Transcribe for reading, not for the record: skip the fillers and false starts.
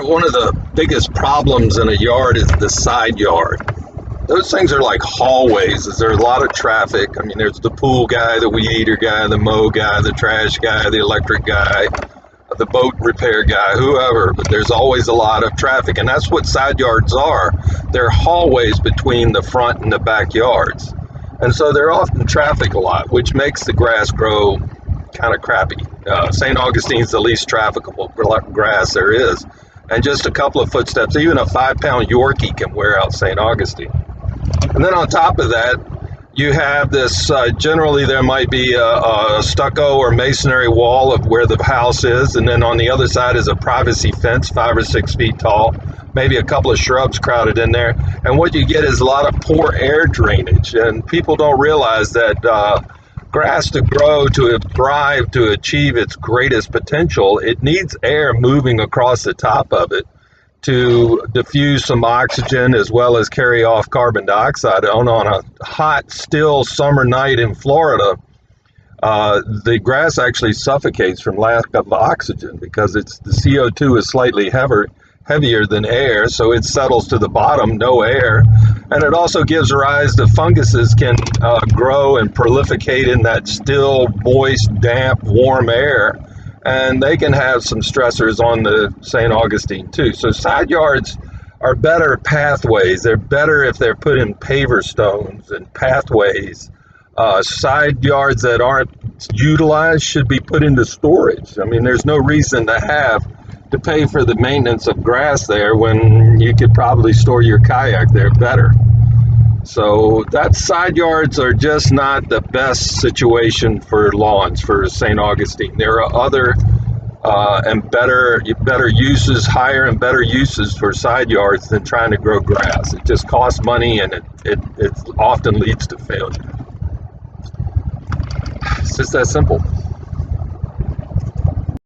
One of the biggest problems in a yard is the side yard. Those things are like hallways. There's a lot of traffic. I mean, there's the pool guy, the weed eater guy, the mow guy, the trash guy, the electric guy, the boat repair guy, whoever, but there's always a lot of traffic, and that's what side yards are. They're hallways between the front and the backyards, and so they're often traffic a lot, which makes the grass grow kind of crappy. St. Augustine's the least trafficable grass there is, and just a couple of footsteps, even a 5-pound Yorkie can wear out St. Augustine. And then on top of that, you have this, generally there might be a stucco or masonry wall of where the house is, and then on the other side is a privacy fence, 5 or 6 feet tall, maybe a couple of shrubs crowded in there. And what you get is a lot of poor air drainage, and people don't realize that grass to grow, to thrive, to achieve its greatest potential, it needs air moving across the top of it to diffuse some oxygen as well as carry off carbon dioxide. On a hot, still summer night in Florida, the grass actually suffocates from lack of oxygen because the CO2 is slightly heavier than air, so it settles to the bottom, no air. And it also gives rise to funguses can grow and proliferate in that still, moist, damp, warm air. And they can have some stressors on the St. Augustine too. So side yards are better pathways. They're better if they're put in paver stones and pathways. Side yards that aren't utilized should be put into storage. I mean, there's no reason to pay for the maintenance of grass there when you could probably store your kayak there better. So that side yards are just not the best situation for lawns for St. Augustine. There are other and better uses, higher and better uses for side yards than trying to grow grass. It just costs money, and it often leads to failure. It's just that simple.